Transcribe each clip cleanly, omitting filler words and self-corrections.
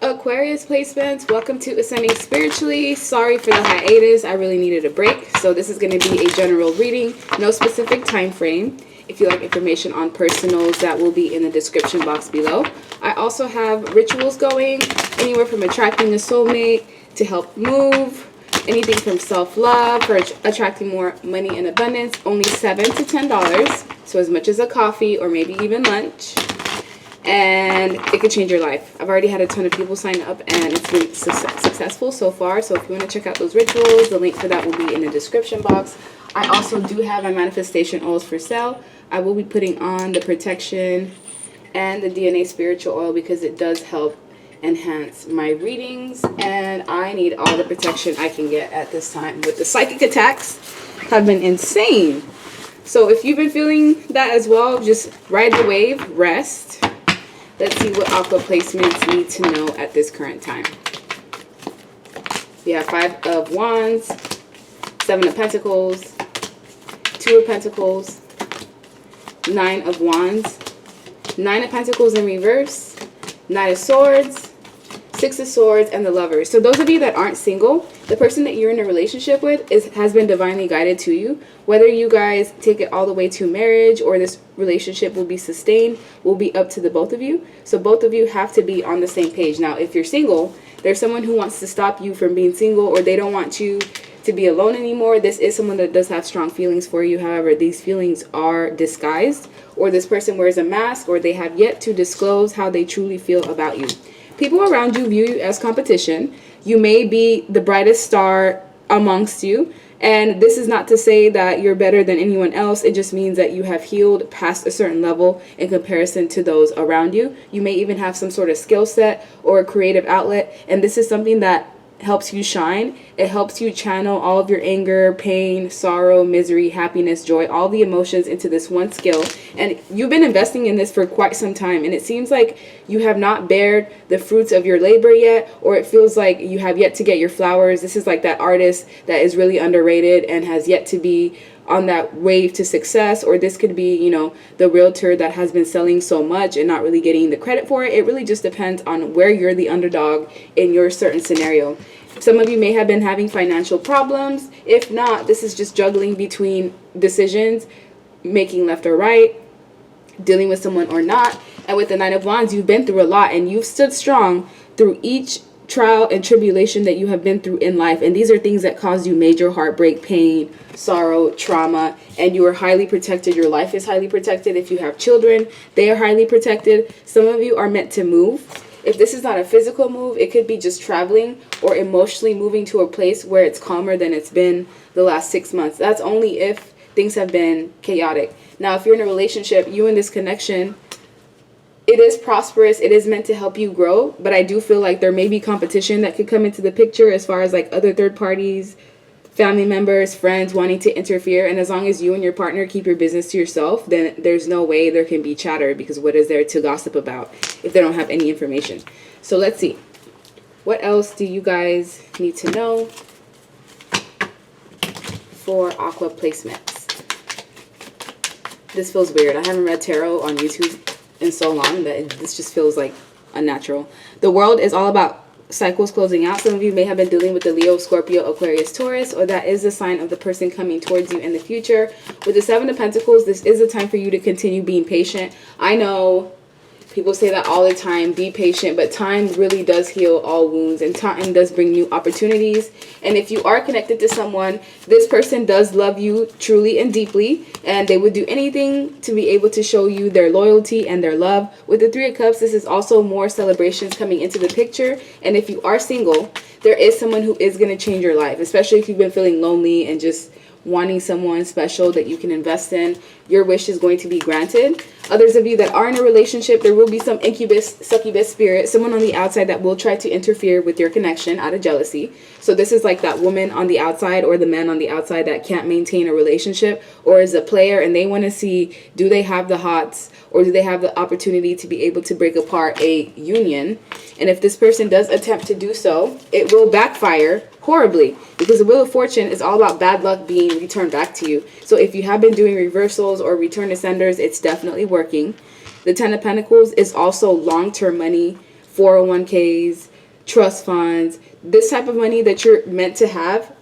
Aquarius placements, welcome to Ascending Spiritually. Sorry for the hiatus, I really needed a break. So this is going to be a general reading, no specific time frame. If you like information on personals, that will be in the description box below. I also have rituals going, anywhere from attracting a soulmate to help move, anything from self-love for attracting more money and abundance, only $7 to $10. So as much as a coffee or maybe even lunch. And it could change your life. I've already had a ton of people sign up and it's been successful so far. So if you want to check out those rituals, the link for that will be in the description box. I also do have my manifestation oils for sale. I will be putting on the protection and the DNA spiritual oil because it does help enhance my readings. And I need all the protection I can get at this time with the psychic attacks have been insane. So if you've been feeling that as well, just ride the wave, rest. Let's see what aqua placements need to know at this current time. We have 5 of Wands, 7 of Pentacles, 2 of Pentacles, 9 of Wands, 9 of Pentacles in reverse, 9 of Swords, 6 of Swords, and the Lovers. So those of you that aren't single, the person that you're in a relationship with has been divinely guided to you. Whether you guys take it all the way to marriage or this relationship will be sustained will be up to the both of you. So both of you have to be on the same page. Now, if you're single, there's someone who wants to stop you from being single, or they don't want you to be alone anymore. This is someone that does have strong feelings for you. However, these feelings are disguised, or this person wears a mask, or they have yet to disclose how they truly feel about you. People around you view you as competition. You may be the brightest star amongst you. And this is not to say that you're better than anyone else. It just means that you have healed past a certain level in comparison to those around you. You may even have some sort of skill set or a creative outlet. And this is something that helps you shine. It helps you channel all of your anger, pain, sorrow, misery, happiness, joy, all the emotions into this one skill. And you've been investing in this for quite some time, and it seems like you have not bared the fruits of your labor yet, or it feels like you have yet to get your flowers. This is like that artist that is really underrated and has yet to be on that wave to success, or this could be, you know, the realtor that has been selling so much and not really getting the credit for it. It really just depends on where you're the underdog in your certain scenario. Some of you may have been having financial problems. If not, this is just juggling between decisions, making left or right, dealing with someone or not. And with the 9 of Wands, you've been through a lot and you've stood strong through each trial and tribulation that you have been through in life. And these are things that cause you major heartbreak, pain, sorrow, trauma, and you are highly protected. Your life is highly protected. If you have children, they are highly protected. Some of you are meant to move. If this is not a physical move, it could be just traveling or emotionally moving to a place where it's calmer than it's been the last 6 months. That's only if things have been chaotic. Now, if you're in a relationship, you and this connection, it is prosperous. It is meant to help you grow. But I do feel like there may be competition that could come into the picture as far as like other third parties, family members, friends wanting to interfere. And as long as you and your partner keep your business to yourself, then there's no way there can be chatter, because what is there to gossip about if they don't have any information? So let's see. What else do you guys need to know for aqua placements? This feels weird. I haven't read tarot on YouTube in so long that this just feels like unnatural. The world is all about cycles closing out. Some of you may have been dealing with the Leo, Scorpio, Aquarius, Taurus, or that is the sign of the person coming towards you in the future. With the 7 of Pentacles, this is a time for you to continue being patient. I know people say that all the time, be patient, but time really does heal all wounds, and time does bring new opportunities. And if you are connected to someone, this person does love you truly and deeply, and they would do anything to be able to show you their loyalty and their love. With the 3 of Cups, this is also more celebrations coming into the picture. And if you are single, there is someone who is going to change your life, especially if you've been feeling lonely and just wanting someone special that you can invest in. Your wish is going to be granted. Others of you that are in a relationship, there will be some incubus, succubus spirit, someone on the outside that will try to interfere with your connection out of jealousy. So this is like that woman on the outside or the man on the outside that can't maintain a relationship or is a player, and they want to see, do they have the hots or do they have the opportunity to be able to break apart a union? And if this person does attempt to do so, it will backfire horribly, because the Wheel of Fortune is all about bad luck being returned back to you. So if you have been doing reversals or return to senders, it's definitely working. The 10 of Pentacles is also long-term money, 401ks, trust funds, this type of money that you're meant to have,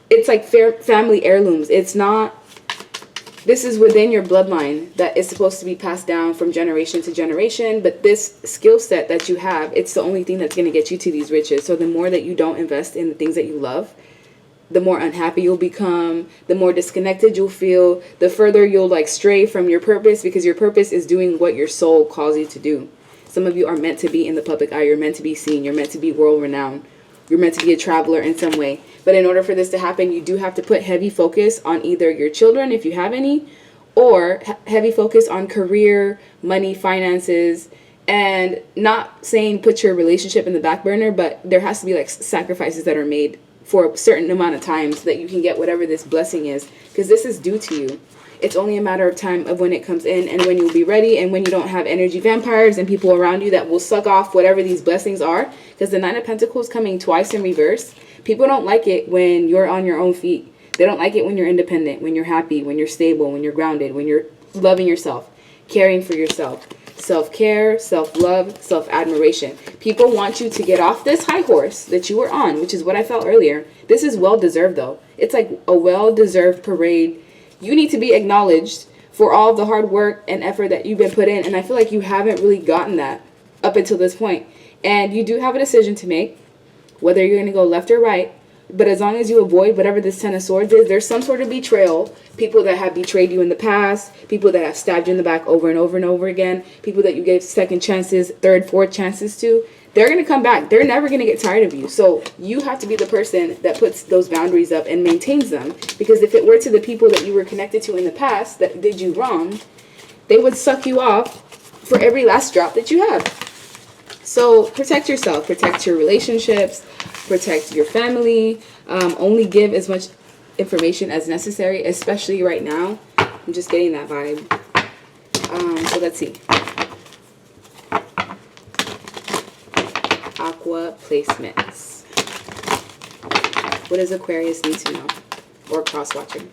it's like family heirlooms. It's not, this is within your bloodline that is supposed to be passed down from generation to generation. But this skill set that you have, it's the only thing that's going to get you to these riches. So the more that you don't invest in the things that you love, the more unhappy you'll become, the more disconnected you'll feel, the further you'll like stray from your purpose, because your purpose is doing what your soul calls you to do. Some of you are meant to be in the public eye. You're meant to be seen. You're meant to be world renowned. You're meant to be a traveler in some way. But in order for this to happen, you do have to put heavy focus on either your children, if you have any, or heavy focus on career, money, finances, and not saying put your relationship in the back burner, but there has to be like sacrifices that are made for a certain amount of time so that you can get whatever this blessing is, because this is due to you. It's only a matter of time of when it comes in and when you'll be ready, and when you don't have energy vampires and people around you that will suck off whatever these blessings are. Because the Nine of Pentacles coming twice in reverse, people don't like it when you're on your own feet. They don't like it when you're independent, when you're happy, when you're stable, when you're grounded, when you're loving yourself, caring for yourself. Self-care, self-love, self-admiration. People want you to get off this high horse that you were on, which is what I felt earlier. This is well-deserved, though. It's like a well-deserved parade. You need to be acknowledged for all the hard work and effort that you've been put in, and I feel like you haven't really gotten that up until this point. And you do have a decision to make, whether you're going to go left or right. But as long as you avoid whatever this Ten of Swords is, there's some sort of betrayal. People that have betrayed you in the past, people that have stabbed you in the back over and over and over again, people that you gave second chances, third, fourth chances to, they're going to come back. They're never going to get tired of you. So you have to be the person that puts those boundaries up and maintains them. Because if it were to the people that you were connected to in the past that did you wrong, they would suck you off for every last drop that you have. So protect yourself, protect your relationships, protect your family. Only give as much information as necessary, especially right now. I'm just getting that vibe. So let's see. Aqua placements. What does Aquarius need to know? Or cross-watching?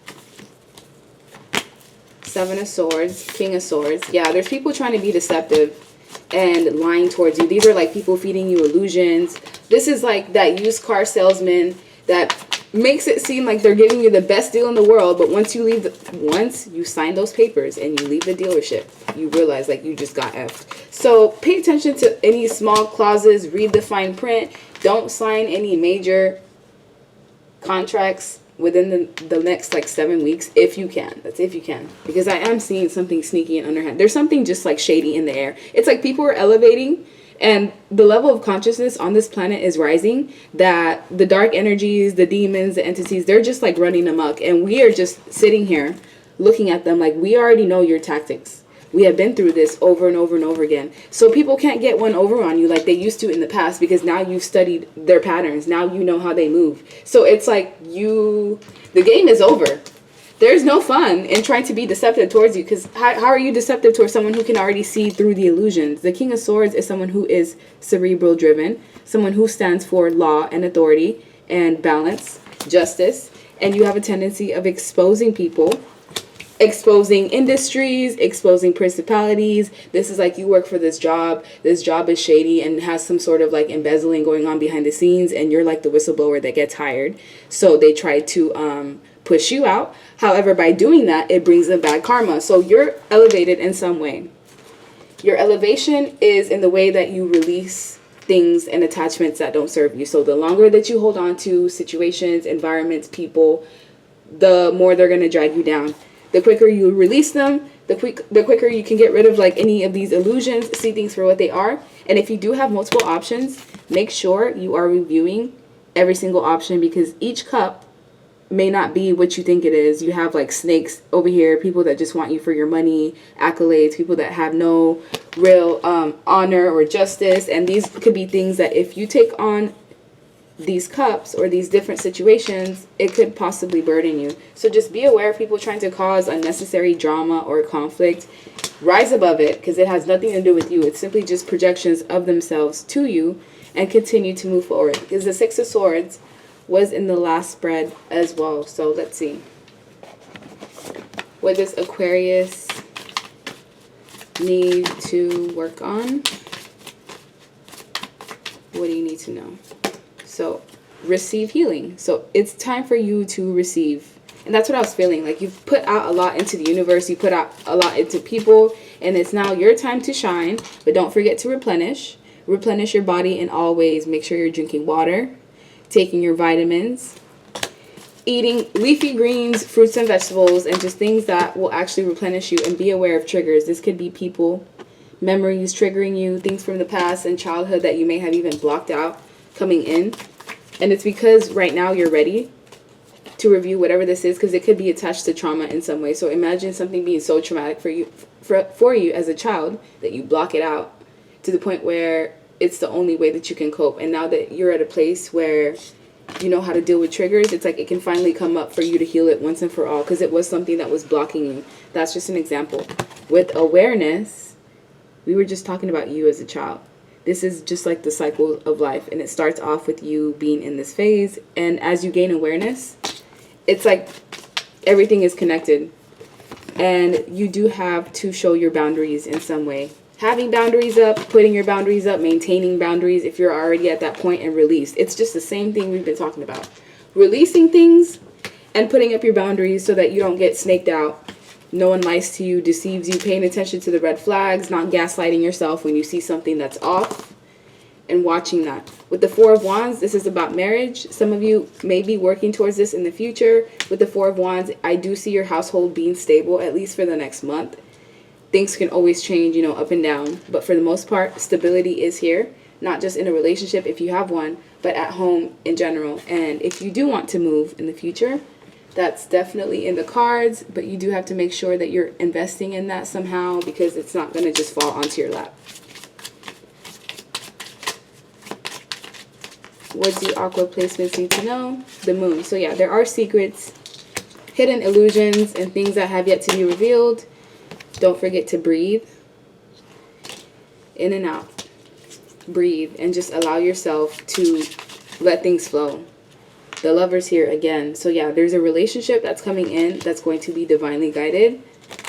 Seven of Swords, King of Swords. Yeah, there's people trying to be deceptive and lying towards you. These are like people feeding you illusions. This is like that used car salesman that makes it seem like they're giving you the best deal in the world, but once you leave once you sign those papers and you leave the dealership, you realize like you just got effed. So pay attention to any small clauses, read the fine print. Don't sign any major contracts within the next like 7 weeks, if you can. That's if you can, because I am seeing something sneaky and underhand. There's something just like shady in the air. It's like people are elevating and the level of consciousness on this planet is rising, that the dark energies, the demons, the entities, they're just like running amok, and we are just sitting here looking at them like we already know your tactics. We have been through this over and over and over again. So people can't get one over on you like they used to in the past, because now you've studied their patterns. Now you know how they move. So it's like the game is over. There's no fun in trying to be deceptive towards you, because how are you deceptive towards someone who can already see through the illusions? The King of Swords is someone who is cerebral driven, someone who stands for law and authority and balance, justice, and you have a tendency of exposing people, exposing industries, exposing principalities. This is like you work for this job is shady and has some sort of like embezzling going on behind the scenes, and you're like the whistleblower that gets hired. So they try to push you out. However, by doing that, it brings them bad karma. So you're elevated in some way. Your elevation is in the way that you release things and attachments that don't serve you. So the longer that you hold on to situations, environments, people, the more they're going to drag you down. The quicker you release them, the quicker you can get rid of like any of these illusions, see things for what they are. And if you do have multiple options, make sure you are reviewing every single option, because each cup may not be what you think it is. You have like snakes over here, people that just want you for your money, accolades, people that have no real honor or justice. And these could be things that if you take on these cups or these different situations, it could possibly burden you. So just be aware of people trying to cause unnecessary drama or conflict. Rise above it, because it has nothing to do with you. It's simply just projections of themselves to you, and continue to move forward. Because the Six of Swords was in the last spread as well. So let's see. What does Aquarius need to work on? What do you need to know? So, receive healing. So, it's time for you to receive. And that's what I was feeling. Like, you've put out a lot into the universe. You put out a lot into people. And it's now your time to shine. But don't forget to replenish. Replenish your body in all ways. Make sure you're drinking water, taking your vitamins, eating leafy greens, fruits and vegetables, and just things that will actually replenish you. And be aware of triggers. This could be people, memories triggering you, things from the past and childhood that you may have even blocked out coming in. And it's because right now you're ready to review whatever this is, because it could be attached to trauma in some way. So imagine something being so traumatic for you as a child that you block it out to the point where it's the only way that you can cope. And now that you're at a place where you know how to deal with triggers, it's like it can finally come up for you to heal it once and for all, because it was something that was blocking you. That's just an example. With awareness, we were just talking about you as a child. This is just like the cycle of life, and it starts off with you being in this phase, and as you gain awareness, it's like everything is connected, and you do have to show your boundaries in some way. Having boundaries up, putting your boundaries up, maintaining boundaries if you're already at that point, and release. It's just the same thing we've been talking about. Releasing things and putting up your boundaries so that you don't get snaked out. No one lies to you, deceives you, paying attention to the red flags, not gaslighting yourself when you see something that's off, and watching that. With the Four of Wands, this is about marriage. Some of you may be working towards this in the future. With the Four of Wands, I do see your household being stable, at least for the next month. Things can always change, you know, up and down. But for the most part, stability is here. Not just in a relationship if you have one, but at home in general. And if you do want to move in the future, that's definitely in the cards. But you do have to make sure that you're investing in that somehow, because it's not going to just fall onto your lap. What do Aqua placements need to know? The Moon. So yeah, there are secrets, hidden illusions, and things that have yet to be revealed. Don't forget to breathe. In and out. Breathe and just allow yourself to let things flow. The Lovers here again. So yeah, there's a relationship that's coming in that's going to be divinely guided.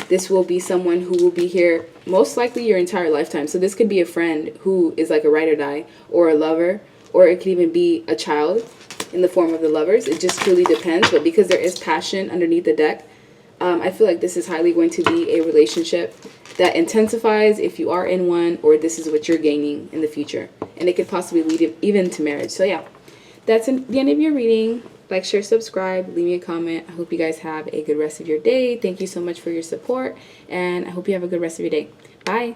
This will be someone who will be here most likely your entire lifetime. So this could be a friend who is like a ride or die, or a lover, or it could even be a child in the form of the Lovers. It just truly depends. But because there is passion underneath the deck, I feel like this is highly going to be a relationship that intensifies if you are in one, or this is what you're gaining in the future. And it could possibly lead even to marriage. So yeah, that's the end of your reading. Like, share, subscribe, leave me a comment. I hope you guys have a good rest of your day. Thank you so much for your support, and I hope you have a good rest of your day. Bye.